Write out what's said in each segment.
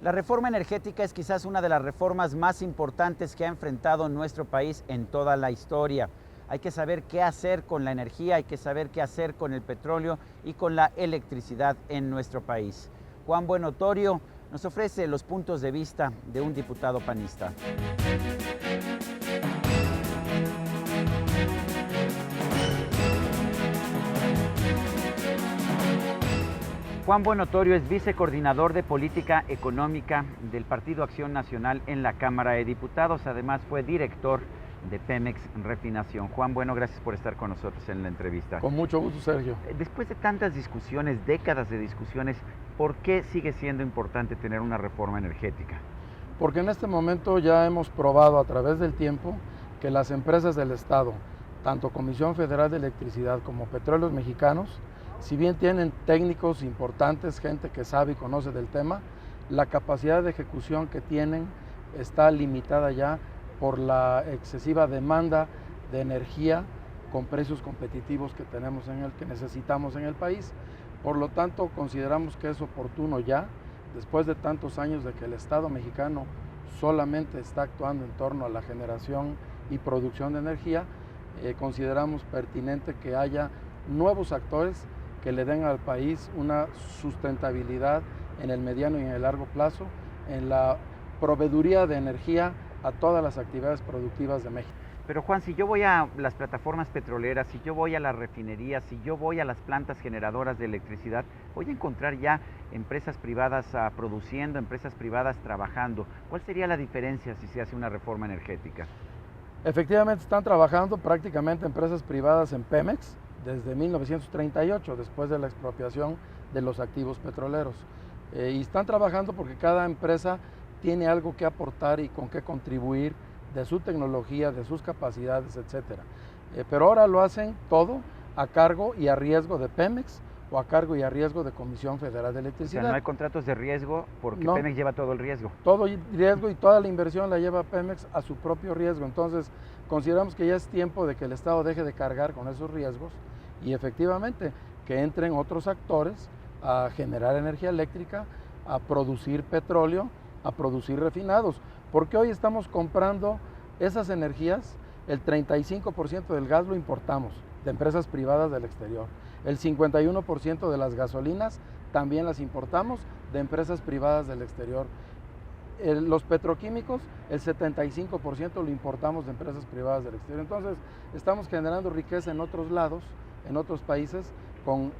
La reforma energética es quizás una de las reformas más importantes que ha enfrentado nuestro país en toda la historia. Hay que saber qué hacer con la energía, hay que saber qué hacer con el petróleo y con la electricidad en nuestro país. Juan Buenotorio nos ofrece los puntos de vista de un diputado panista. Juan Buenotorio es vicecoordinador de Política Económica del Partido Acción Nacional en la Cámara de Diputados. Además fue director de Pemex Refinación. Juan, gracias por estar con nosotros en la entrevista. Con mucho gusto, Sergio. Después de tantas discusiones, décadas de discusiones, ¿por qué sigue siendo importante tener una reforma energética? Porque en este momento ya hemos probado a través del tiempo que las empresas del Estado, tanto Comisión Federal de Electricidad como Petróleos Mexicanos, si bien tienen técnicos importantes, gente que sabe y conoce del tema, la capacidad de ejecución que tienen está limitada ya por la excesiva demanda de energía con precios competitivos que necesitamos en el país. Por lo tanto, consideramos que es oportuno ya, después de tantos años de que el Estado mexicano solamente está actuando en torno a la generación y producción de energía, consideramos pertinente que haya nuevos actores que le den al país una sustentabilidad en el mediano y en el largo plazo, en la proveeduría de energía a todas las actividades productivas de México. Pero Juan, si yo voy a las plataformas petroleras, si yo voy a las refinerías, si yo voy a las plantas generadoras de electricidad, voy a encontrar ya empresas privadas produciendo, empresas privadas trabajando. ¿Cuál sería la diferencia si se hace una reforma energética? Efectivamente están trabajando prácticamente empresas privadas en Pemex desde 1938, después de la expropiación de los activos petroleros. Y están trabajando porque cada empresa tiene algo que aportar y con qué contribuir de su tecnología, de sus capacidades, etc. Pero ahora lo hacen todo a cargo y a riesgo de Pemex o a cargo y a riesgo de Comisión Federal de Electricidad. O sea, no hay contratos de riesgo porque no, Pemex lleva todo el riesgo. Todo el riesgo y toda la inversión la lleva Pemex a su propio riesgo. Entonces, consideramos que ya es tiempo de que el Estado deje de cargar con esos riesgos y efectivamente que entren otros actores a generar energía eléctrica, a producir petróleo, a producir refinados. Porque hoy estamos comprando esas energías, el 35% del gas lo importamos de empresas privadas del exterior. El 51% de las gasolinas también las importamos de empresas privadas del exterior. Los petroquímicos, el 75% lo importamos de empresas privadas del exterior. Entonces, estamos generando riqueza en otros lados, en otros países,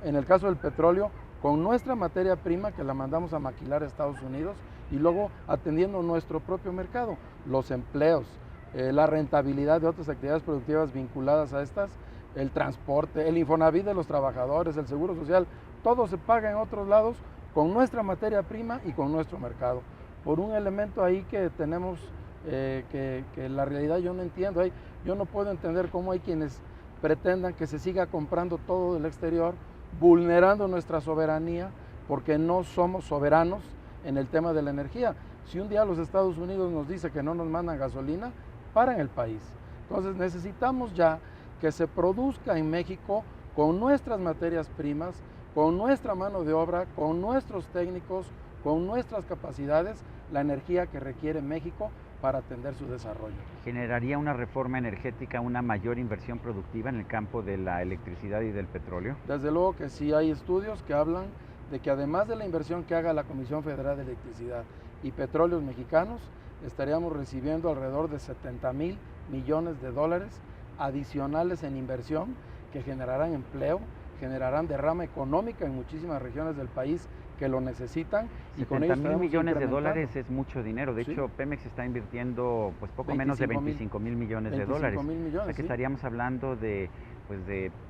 en el caso del petróleo, con nuestra materia prima que la mandamos a maquilar a Estados Unidos y luego atendiendo nuestro propio mercado, los empleos, la rentabilidad de otras actividades productivas vinculadas a estas, el transporte, el Infonavit de los trabajadores, el seguro social, todo se paga en otros lados con nuestra materia prima y con nuestro mercado. Por un elemento ahí que tenemos, que la realidad yo no entiendo, yo no puedo entender cómo hay quienes pretendan que se siga comprando todo del exterior, vulnerando nuestra soberanía, porque no somos soberanos en el tema de la energía. Si un día los Estados Unidos nos dice que no nos mandan gasolina, paran el país. Entonces necesitamos ya que se produzca en México con nuestras materias primas, con nuestra mano de obra, con nuestros técnicos, con nuestras capacidades, la energía que requiere México para atender su desarrollo. ¿Generaría una reforma energética una mayor inversión productiva en el campo de la electricidad y del petróleo? Desde luego que sí, hay estudios que hablan de que además de la inversión que haga la Comisión Federal de Electricidad y Petróleos Mexicanos, estaríamos recibiendo alrededor de 70,000 millones de dólares adicionales en inversión que generarán empleo, generarán derrama económica en muchísimas regiones del país que lo necesitan. Y con ellos 70,000 millones de dólares es mucho dinero. De hecho, Pemex está invirtiendo pues poco menos de 25,000 millones de dólares. O sea que estaríamos hablando de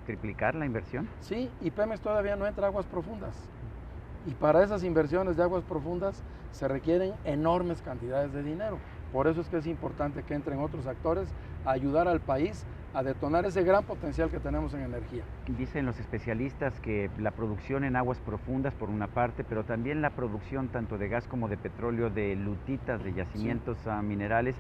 triplicar la inversión. Sí, y Pemex todavía no entra a aguas profundas. Y para esas inversiones de aguas profundas se requieren enormes cantidades de dinero. Por eso es que es importante que entren otros actores a ayudar al país a detonar ese gran potencial que tenemos en energía. Dicen los especialistas que la producción en aguas profundas por una parte, pero también la producción tanto de gas como de petróleo, de lutitas, de yacimientos minerales,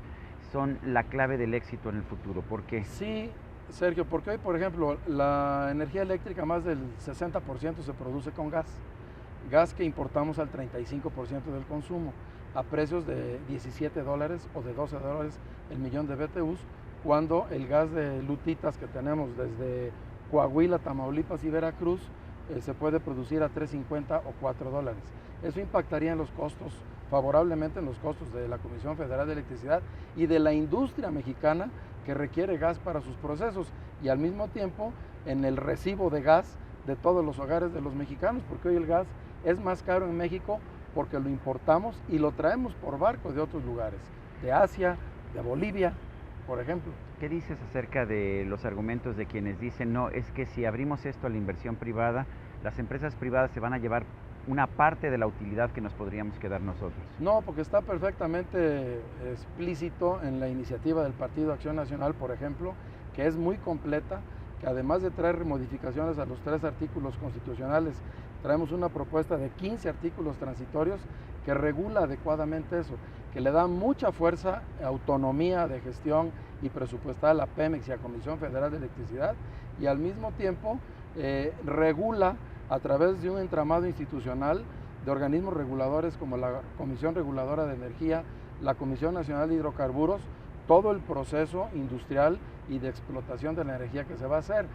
son la clave del éxito en el futuro. ¿Por qué? Sí, Sergio, porque hoy, por ejemplo, la energía eléctrica más del 60% se produce con gas que importamos al 35% del consumo. a precios de $17 o de $12 el millón de BTUs, cuando el gas de lutitas que tenemos desde Coahuila, Tamaulipas y Veracruz se puede producir a $3.50 o $4. Eso impactaría en los costos, favorablemente en los costos de la Comisión Federal de Electricidad y de la industria mexicana que requiere gas para sus procesos, y al mismo tiempo en el recibo de gas de todos los hogares de los mexicanos, porque hoy el gas es más caro en México porque lo importamos y lo traemos por barco de otros lugares, de Asia, de Bolivia, por ejemplo. ¿Qué dices acerca de los argumentos de quienes dicen, no, es que si abrimos esto a la inversión privada, las empresas privadas se van a llevar una parte de la utilidad que nos podríamos quedar nosotros? No, porque está perfectamente explícito en la iniciativa del Partido Acción Nacional, por ejemplo, que es muy completa, que además de traer modificaciones a los 3 artículos constitucionales, traemos una propuesta de 15 artículos transitorios que regula adecuadamente eso, que le da mucha fuerza, autonomía de gestión y presupuestal a Pemex y a Comisión Federal de Electricidad, y al mismo tiempo regula a través de un entramado institucional de organismos reguladores como la Comisión Reguladora de Energía, la Comisión Nacional de Hidrocarburos, todo el proceso industrial y de explotación de la energía que se va a hacer.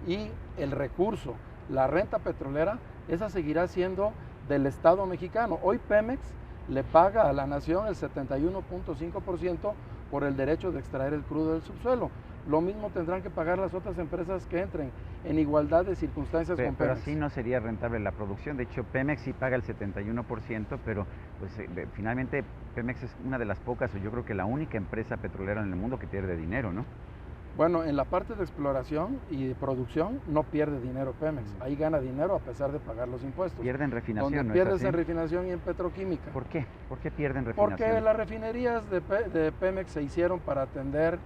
Y el recurso, la renta petrolera, esa seguirá siendo del Estado mexicano. Hoy Pemex le paga a la nación el 71.5% por el derecho de extraer el crudo del subsuelo. Lo mismo tendrán que pagar las otras empresas que entren en igualdad de circunstancias con Pemex. Pero así no sería rentable la producción. De hecho, Pemex sí paga el 71%, pero pues, finalmente Pemex es una de las pocas, o yo creo que la única empresa petrolera en el mundo que pierde dinero, ¿no? Bueno, en la parte de exploración y de producción no pierde dinero Pemex. Ahí gana dinero a pesar de pagar los impuestos. Pierde en refinación, donde ¿no pierdes es así? En refinación y en petroquímica. ¿Por qué? ¿Por qué pierden refinación? Porque las refinerías de Pemex se hicieron para atender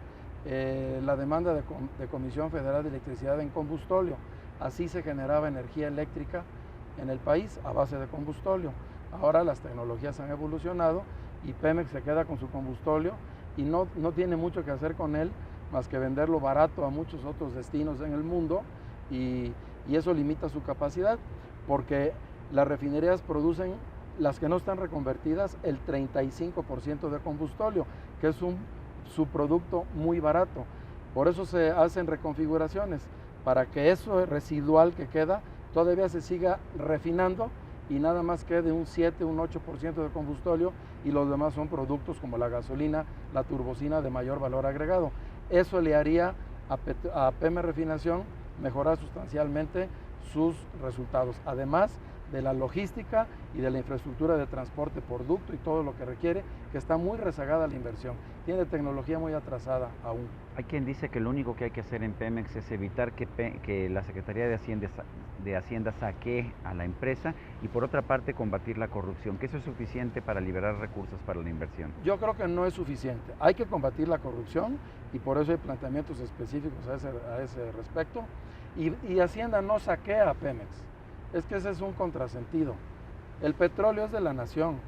la demanda de Comisión Federal de Electricidad en combustóleo. Así se generaba energía eléctrica en el país a base de combustóleo. Ahora las tecnologías han evolucionado y Pemex se queda con su combustóleo y no tiene mucho que hacer con él más que venderlo barato a muchos otros destinos en el mundo, y eso limita su capacidad, porque las refinerías producen, las que no están reconvertidas, el 35% de combustóleo, que es un subproducto muy barato. Por eso se hacen reconfiguraciones, para que eso residual que queda todavía se siga refinando y nada más quede un 7, un 8% de combustóleo, y los demás son productos como la gasolina, la turbocina de mayor valor agregado. Eso le haría a Pemex Refinación mejorar sustancialmente sus resultados, además de la logística y de la infraestructura de transporte por ducto y todo lo que requiere, que está muy rezagada la inversión. Tiene tecnología muy atrasada aún. Hay quien dice que lo único que hay que hacer en Pemex es evitar que la Secretaría de Hacienda saquee a la empresa, y por otra parte combatir la corrupción, que eso es suficiente para liberar recursos para la inversión. Yo creo que no es suficiente. Hay que combatir la corrupción y por eso hay planteamientos específicos a ese respecto. Y Hacienda no saquea a Pemex. Es que ese es un contrasentido. El petróleo es de la nación.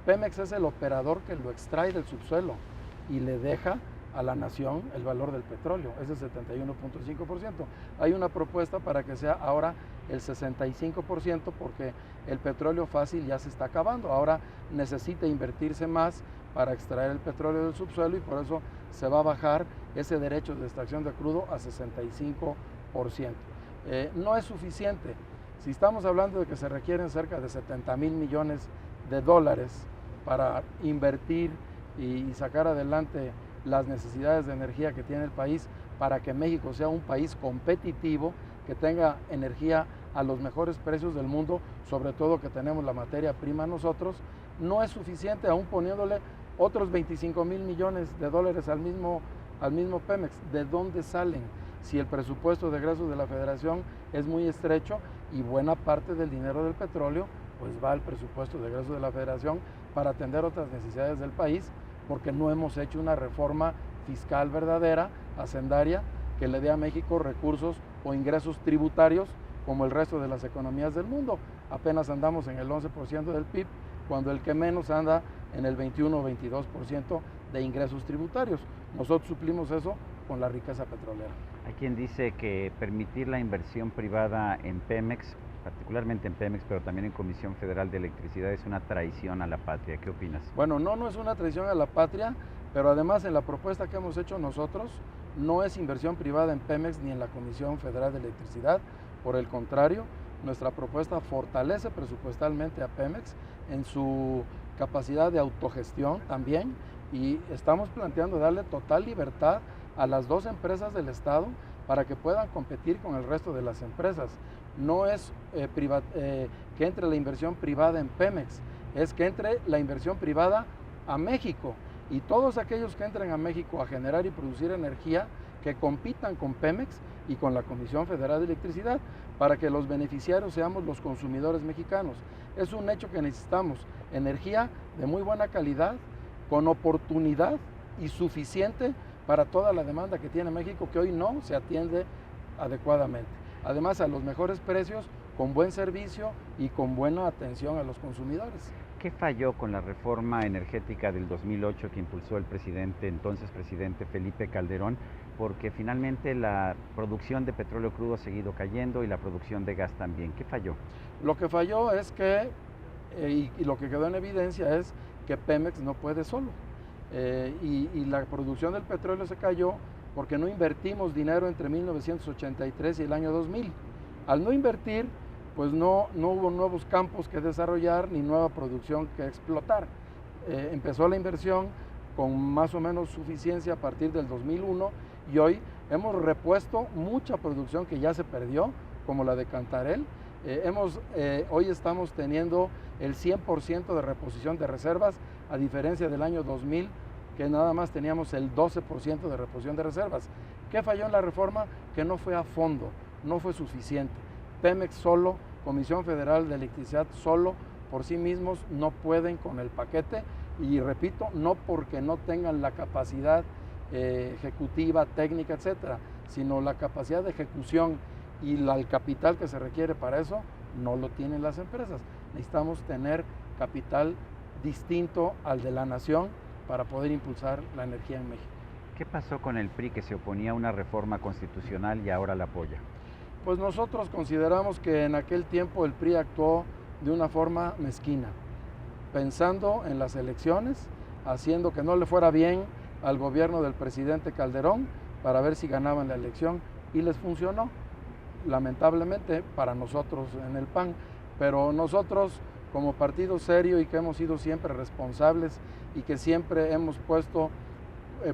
Pemex es el operador que lo extrae del subsuelo y le deja a la nación el valor del petróleo, es el 71.5%. Hay una propuesta para que sea ahora el 65%, porque el petróleo fácil ya se está acabando. Ahora necesita invertirse más para extraer el petróleo del subsuelo, y por eso se va a bajar ese derecho de extracción de crudo a 65%. No es suficiente. Si estamos hablando de que se requieren cerca de 70,000 millones de dólares para invertir y sacar adelante las necesidades de energía que tiene el país, para que México sea un país competitivo, que tenga energía a los mejores precios del mundo, sobre todo que tenemos la materia prima nosotros, no es suficiente, aún poniéndole otros 25,000 millones de dólares al mismo Pemex. ¿De dónde salen? Si el presupuesto de egresos de la Federación es muy estrecho y buena parte del dinero del petróleo pues va al presupuesto de egresos de la Federación para atender otras necesidades del país, porque no hemos hecho una reforma fiscal verdadera, hacendaria, que le dé a México recursos o ingresos tributarios como el resto de las economías del mundo. Apenas andamos en el 11% del PIB, cuando el que menos anda en el 21 o 22% de ingresos tributarios. Nosotros suplimos eso con la riqueza petrolera. Hay quien dice que permitir la inversión privada en Pemex particularmente en Pemex, pero también en Comisión Federal de Electricidad, es una traición a la patria. ¿Qué opinas? Bueno, no es una traición a la patria, pero además en la propuesta que hemos hecho nosotros no es inversión privada en Pemex ni en la Comisión Federal de Electricidad. Por el contrario, nuestra propuesta fortalece presupuestalmente a Pemex en su capacidad de autogestión también, y estamos planteando darle total libertad a las dos empresas del Estado para que puedan competir con el resto de las empresas. No es que entre la inversión privada en Pemex, es que entre la inversión privada a México, y todos aquellos que entren a México a generar y producir energía, que compitan con Pemex y con la Comisión Federal de Electricidad, para que los beneficiarios seamos los consumidores mexicanos. Es un hecho que necesitamos energía de muy buena calidad, con oportunidad y suficiente para toda la demanda que tiene México, que hoy no se atiende adecuadamente. Además, a los mejores precios, con buen servicio y con buena atención a los consumidores. ¿Qué falló con la reforma energética del 2008 que impulsó el entonces presidente Felipe Calderón? Porque finalmente la producción de petróleo crudo ha seguido cayendo y la producción de gas también. ¿Qué falló? Lo que falló es que, y lo que quedó en evidencia es que Pemex no puede solo. Y la producción del petróleo se cayó porque no invertimos dinero entre 1983 y el año 2000. Al no invertir, pues no hubo nuevos campos que desarrollar ni nueva producción que explotar. Empezó la inversión con más o menos suficiencia a partir del 2001, y hoy hemos repuesto mucha producción que ya se perdió, como la de Cantarell. Hoy estamos teniendo el 100% de reposición de reservas, a diferencia del año 2000, que nada más teníamos el 12% de reposición de reservas. ¿Qué falló en la reforma? Que no fue a fondo, no fue suficiente. Pemex solo, Comisión Federal de Electricidad solo, por sí mismos no pueden con el paquete, y repito, no porque no tengan la capacidad ejecutiva, técnica, etcétera, sino la capacidad de ejecución y el capital que se requiere para eso no lo tienen las empresas. Necesitamos tener capital distinto al de la nación para poder impulsar la energía en México. ¿Qué pasó con el PRI, que se oponía a una reforma constitucional y ahora la apoya? Pues nosotros consideramos que en aquel tiempo el PRI actuó de una forma mezquina, pensando en las elecciones, haciendo que no le fuera bien al gobierno del presidente Calderón para ver si ganaban la elección, y les funcionó, lamentablemente para nosotros en el PAN. Pero nosotros, como partido serio y que hemos sido siempre responsables y que siempre hemos puesto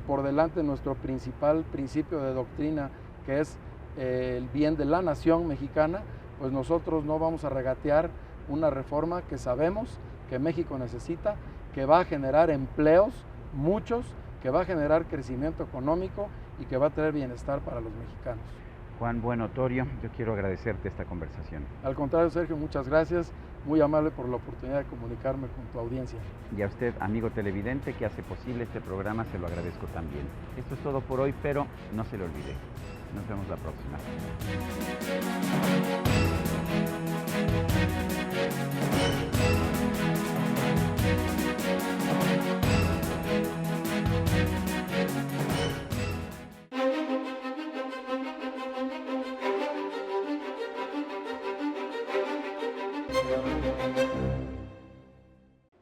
por delante nuestro principal principio de doctrina, que es el bien de la nación mexicana, pues nosotros no vamos a regatear una reforma que sabemos que México necesita, que va a generar empleos, muchos, que va a generar crecimiento económico y que va a traer bienestar para los mexicanos. Juan Bueno Torio, yo quiero agradecerte esta conversación. Al contrario, Sergio, muchas gracias, muy amable por la oportunidad de comunicarme con tu audiencia. Y a usted, amigo televidente, que hace posible este programa, se lo agradezco también. Esto es todo por hoy, pero no se lo olvide. Nos vemos la próxima.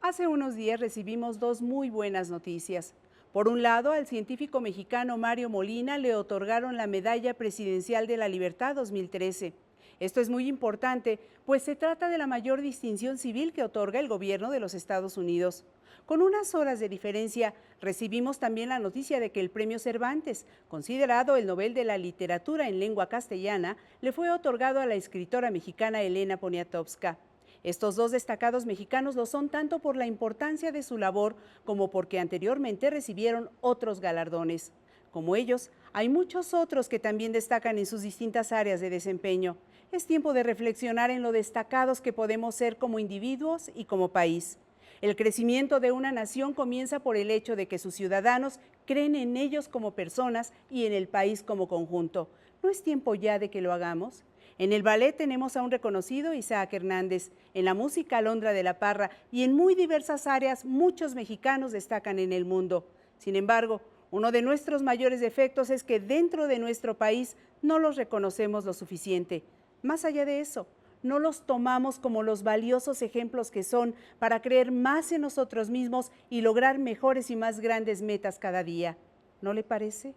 Hace unos días recibimos dos muy buenas noticias. Por un lado, al científico mexicano Mario Molina le otorgaron la Medalla Presidencial de la Libertad 2013. Esto es muy importante, pues se trata de la mayor distinción civil que otorga el gobierno de los Estados Unidos. Con unas horas de diferencia, recibimos también la noticia de que el Premio Cervantes, considerado el Nobel de la Literatura en lengua castellana, le fue otorgado a la escritora mexicana Elena Poniatowska. Estos dos destacados mexicanos lo son tanto por la importancia de su labor como porque anteriormente recibieron otros galardones. Como ellos, hay muchos otros que también destacan en sus distintas áreas de desempeño. Es tiempo de reflexionar en lo destacados que podemos ser como individuos y como país. El crecimiento de una nación comienza por el hecho de que sus ciudadanos creen en ellos como personas y en el país como conjunto. ¿No es tiempo ya de que lo hagamos? En el ballet tenemos a un reconocido Isaac Hernández, en la música Alondra de la Parra, y en muy diversas áreas muchos mexicanos destacan en el mundo. Sin embargo, uno de nuestros mayores defectos es que dentro de nuestro país no los reconocemos lo suficiente. Más allá de eso, no los tomamos como los valiosos ejemplos que son para creer más en nosotros mismos y lograr mejores y más grandes metas cada día. ¿No le parece?